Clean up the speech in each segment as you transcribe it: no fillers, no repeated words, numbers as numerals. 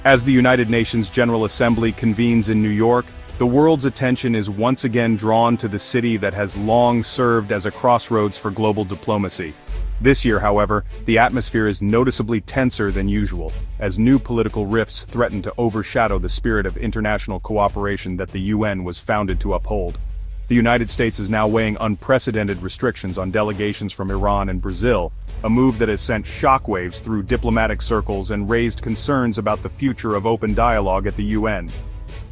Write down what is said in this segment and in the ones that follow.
As the United Nations General Assembly convenes in New York, the world's attention is once again drawn to the city that has long served as a crossroads for global diplomacy. This year, however, the atmosphere is noticeably tenser than usual, as new political rifts threaten to overshadow the spirit of international cooperation that the UN was founded to uphold. The United States is now weighing unprecedented restrictions on delegations from Iran and Brazil, a move that has sent shockwaves through diplomatic circles and raised concerns about the future of open dialogue at the UN.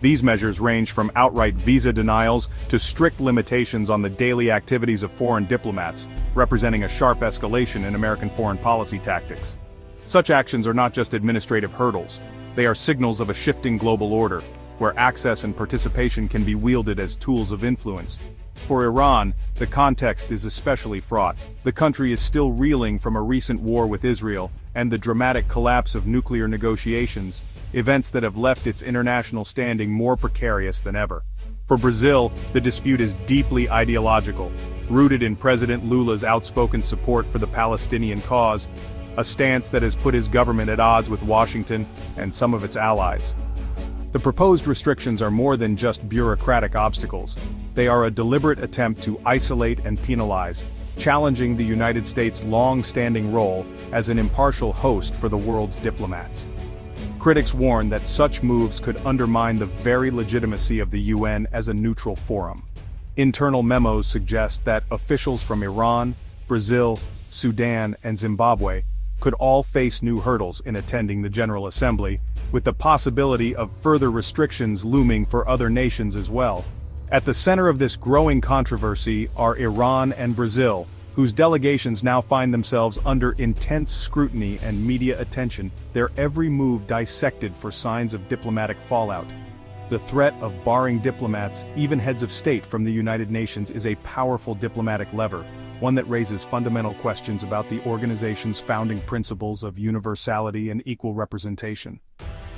These measures range from outright visa denials to strict limitations on the daily activities of foreign diplomats, representing a sharp escalation in American foreign policy tactics. Such actions are not just administrative hurdles, they are signals of a shifting global order, where access and participation can be wielded as tools of influence. For Iran, the context is especially fraught. The country is still reeling from a recent war with Israel and the dramatic collapse of nuclear negotiations, events that have left its international standing more precarious than ever. For Brazil, the dispute is deeply ideological, rooted in President Lula's outspoken support for the Palestinian cause, a stance that has put his government at odds with Washington and some of its allies. The proposed restrictions are more than just bureaucratic obstacles. They are a deliberate attempt to isolate and penalize, challenging the United States' long-standing role as an impartial host for the world's diplomats. Critics warn that such moves could undermine the very legitimacy of the UN as a neutral forum. Internal memos suggest that officials from Iran, Brazil, Sudan, and Zimbabwe could all face new hurdles in attending the General Assembly, with the possibility of further restrictions looming for other nations as well. At the center of this growing controversy are Iran and Brazil, whose delegations now find themselves under intense scrutiny and media attention, their every move dissected for signs of diplomatic fallout. The threat of barring diplomats, even heads of state from the United Nations, is a powerful diplomatic lever, one that raises fundamental questions about the organization's founding principles of universality and equal representation.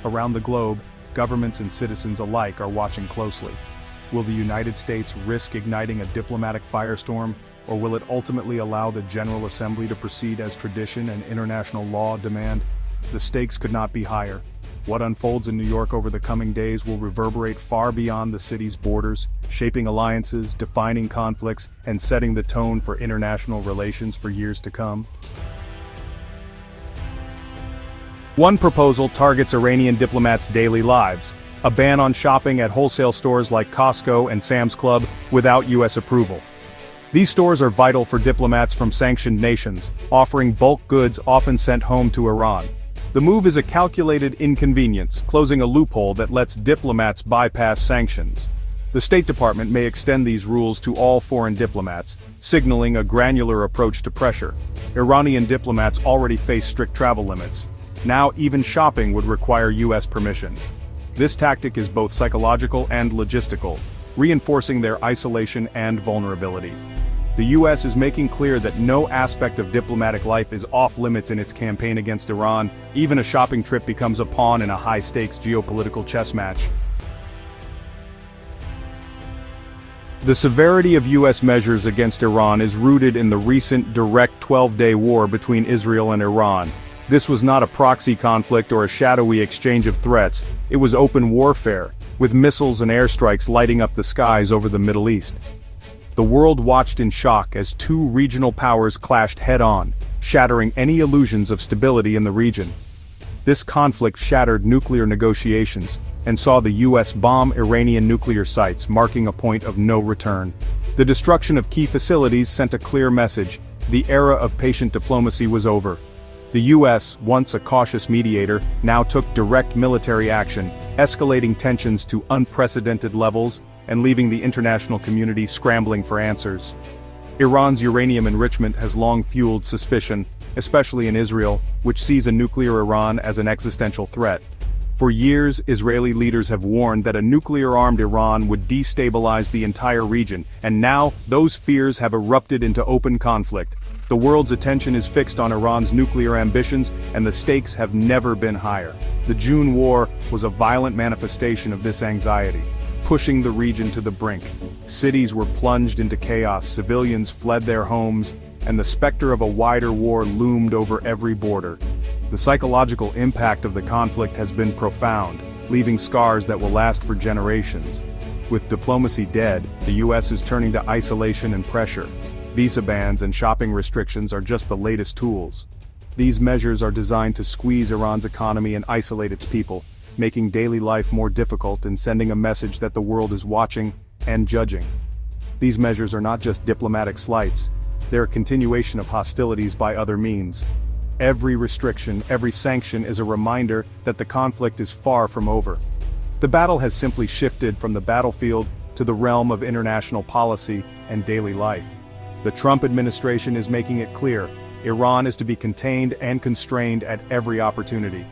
Around the globe, governments and citizens alike are watching closely. Will the United States risk igniting a diplomatic firestorm, or will it ultimately allow the General Assembly to proceed as tradition and international law demand? The stakes could not be higher. What unfolds in New York over the coming days will reverberate far beyond the city's borders, shaping alliances, defining conflicts, and setting the tone for international relations for years to come. One proposal targets Iranian diplomats' daily lives: a ban on shopping at wholesale stores like Costco and Sam's Club without U.S. approval. These stores are vital for diplomats from sanctioned nations, offering bulk goods often sent home to Iran. The move is a calculated inconvenience, closing a loophole that lets diplomats bypass sanctions. The State Department may extend these rules to all foreign diplomats, signaling a granular approach to pressure. Iranian diplomats already face strict travel limits. Now even shopping would require U.S. permission. This tactic is both psychological and logistical, reinforcing their isolation and vulnerability. The U.S. is making clear that no aspect of diplomatic life is off-limits in its campaign against Iran. Even a shopping trip becomes a pawn in a high-stakes geopolitical chess match. The severity of U.S. measures against Iran is rooted in the recent direct 12-day war between Israel and Iran. This was not a proxy conflict or a shadowy exchange of threats, it was open warfare, with missiles and airstrikes lighting up the skies over the Middle East. The world watched in shock as two regional powers clashed head-on, shattering any illusions of stability in the region. This conflict shattered nuclear negotiations, and saw the U.S. bomb Iranian nuclear sites, marking a point of no return. The destruction of key facilities sent a clear message: the era of patient diplomacy was over. The U.S., once a cautious mediator, now took direct military action, escalating tensions to unprecedented levels and leaving the international community scrambling for answers. Iran's uranium enrichment has long fueled suspicion, especially in Israel, which sees a nuclear Iran as an existential threat. For years, Israeli leaders have warned that a nuclear-armed Iran would destabilize the entire region, and now, those fears have erupted into open conflict. The world's attention is fixed on Iran's nuclear ambitions, and the stakes have never been higher. The June war was a violent manifestation of this anxiety, pushing the region to the brink. Cities were plunged into chaos, civilians fled their homes, and the specter of a wider war loomed over every border. The The psychological impact of the conflict has been profound, leaving scars that will last for generations. With diplomacy dead, the US is turning to isolation and pressure. Visa bans and shopping restrictions are just the latest tools. These measures are designed to squeeze Iran's economy and isolate its people, making daily life more difficult and sending a message that the world is watching and judging. These measures are not just diplomatic slights, they're a continuation of hostilities by other means. Every restriction, every sanction is a reminder that the conflict is far from over. The battle has simply shifted from the battlefield to the realm of international policy and daily life. The Trump administration is making it clear, Iran is to be contained and constrained at every opportunity.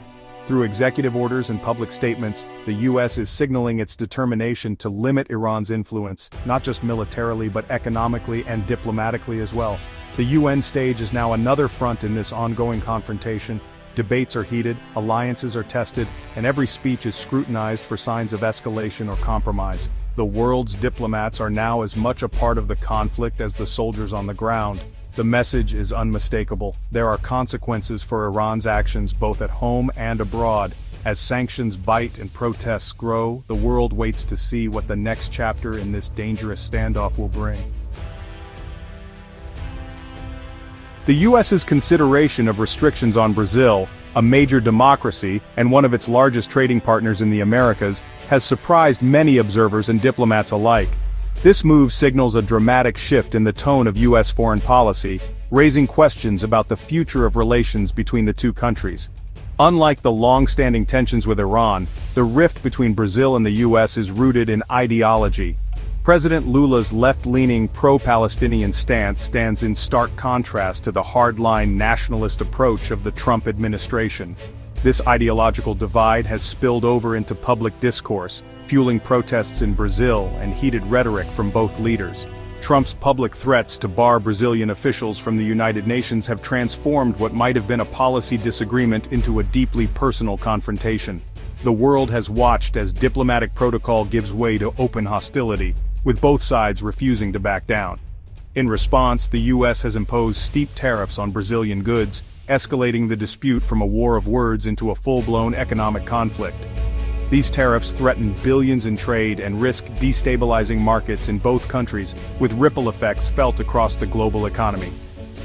Through executive orders and public statements, the US is signaling its determination to limit Iran's influence, not just militarily but economically and diplomatically as well. The UN stage is now another front in this ongoing confrontation. Debates are heated, alliances are tested, and every speech is scrutinized for signs of escalation or compromise. The world's diplomats are now as much a part of the conflict as the soldiers on the ground. The message is unmistakable. There are consequences for Iran's actions both at home and abroad. As sanctions bite and protests grow, the world waits to see what the next chapter in this dangerous standoff will bring. The US's consideration of restrictions on Brazil, a major democracy and one of its largest trading partners in the Americas, has surprised many observers and diplomats alike. This move signals a dramatic shift in the tone of US foreign policy, raising questions about the future of relations between the two countries. Unlike the long-standing tensions with Iran, the rift between Brazil and the US is rooted in ideology. President Lula's left-leaning pro-Palestinian stance stands in stark contrast to the hardline nationalist approach of the Trump administration. This ideological divide has spilled over into public discourse, fueling protests in Brazil and heated rhetoric from both leaders. Trump's public threats to bar Brazilian officials from the United Nations have transformed what might have been a policy disagreement into a deeply personal confrontation. The world has watched as diplomatic protocol gives way to open hostility, with both sides refusing to back down. In response, the US has imposed steep tariffs on Brazilian goods, escalating the dispute from a war of words into a full-blown economic conflict. These tariffs threaten billions in trade and risk destabilizing markets in both countries, with ripple effects felt across the global economy.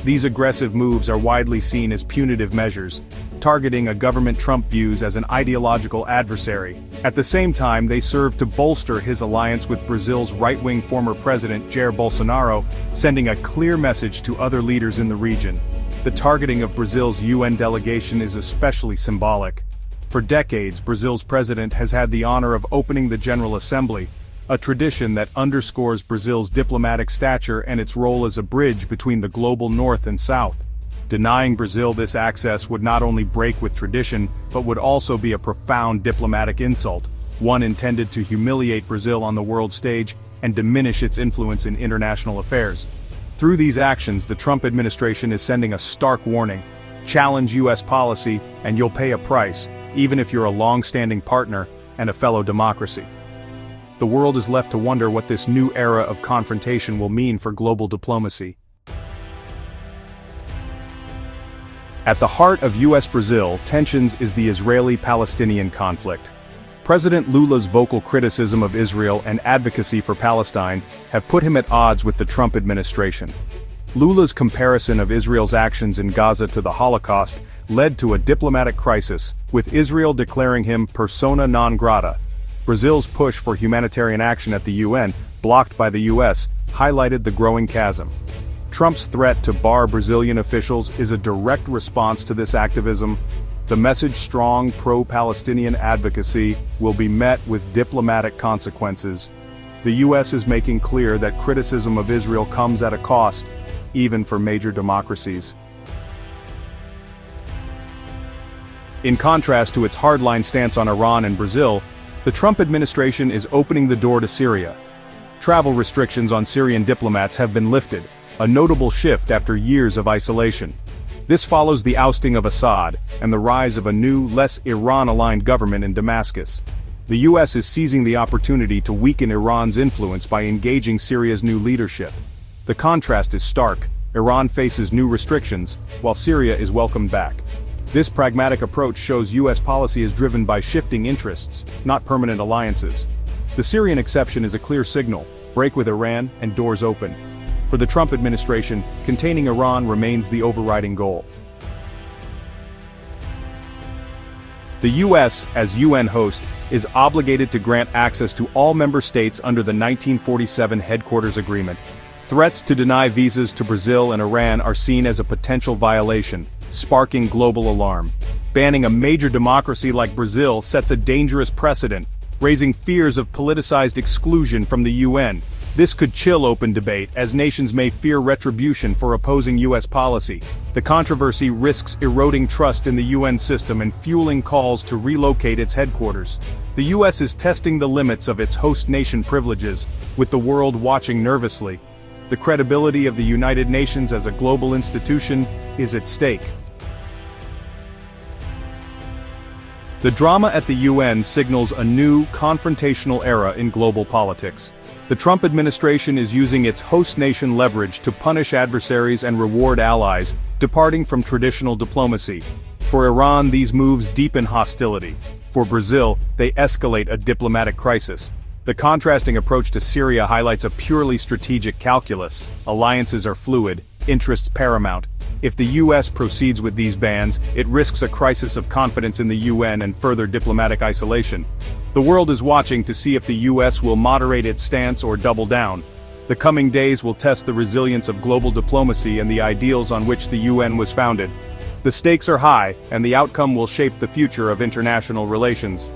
These aggressive moves are widely seen as punitive measures, targeting a government Trump views as an ideological adversary. At the same time, they serve to bolster his alliance with Brazil's right-wing former president Jair Bolsonaro, sending a clear message to other leaders in the region. The targeting of Brazil's UN delegation is especially symbolic. For decades, Brazil's president has had the honor of opening the General Assembly, a tradition that underscores Brazil's diplomatic stature and its role as a bridge between the global North and South. Denying Brazil this access would not only break with tradition, but would also be a profound diplomatic insult, one intended to humiliate Brazil on the world stage and diminish its influence in international affairs. Through these actions, the Trump administration is sending a stark warning: challenge US policy, and you'll pay a price, even if you're a long-standing partner and a fellow democracy. The world is left to wonder what this new era of confrontation will mean for global diplomacy. At the heart of US-Brazil tensions is the Israeli-Palestinian conflict. President Lula's vocal criticism of Israel and advocacy for Palestine have put him at odds with the Trump administration. Lula's comparison of Israel's actions in Gaza to the Holocaust led to a diplomatic crisis, with Israel declaring him persona non grata. Brazil's push for humanitarian action at the UN, blocked by the US, highlighted the growing chasm. Trump's threat to bar Brazilian officials is a direct response to this activism. The message strong pro-Palestinian advocacy will be met with diplomatic consequences. The US is making clear that criticism of Israel comes at a cost, even for major democracies. In contrast to its hardline stance on Iran and Brazil, the Trump administration is opening the door to Syria. Travel restrictions on Syrian diplomats have been lifted, a notable shift after years of isolation. This follows the ousting of Assad and the rise of a new, less Iran-aligned government in Damascus. The US is seizing the opportunity to weaken Iran's influence by engaging Syria's new leadership. The contrast is stark. Iran faces new restrictions, while Syria is welcomed back. This pragmatic approach shows US policy is driven by shifting interests, not permanent alliances. The Syrian exception is a clear signal: break with Iran and doors open. For the Trump administration, containing Iran remains the overriding goal. The US, as UN host, is obligated to grant access to all member states under the 1947 Headquarters Agreement. Threats to deny visas to Brazil and Iran are seen as a potential violation, sparking global alarm. Banning a major democracy like Brazil sets a dangerous precedent, raising fears of politicized exclusion from the UN. This could chill open debate, as nations may fear retribution for opposing US policy. The controversy risks eroding trust in the UN system and fueling calls to relocate its headquarters. The US is testing the limits of its host nation privileges, with the world watching nervously. The credibility of the United Nations as a global institution is at stake. The drama at the UN signals a new, confrontational era in global politics. The Trump administration is using its host nation leverage to punish adversaries and reward allies, departing from traditional diplomacy. For Iran, these moves deepen hostility. For Brazil, they escalate a diplomatic crisis. The contrasting approach to Syria highlights a purely strategic calculus: alliances are fluid, interests paramount. If the US proceeds with these bans, it risks a crisis of confidence in the UN and further diplomatic isolation. The world is watching to see if the US will moderate its stance or double down. The coming days will test the resilience of global diplomacy and the ideals on which the UN was founded. The stakes are high, and the outcome will shape the future of international relations.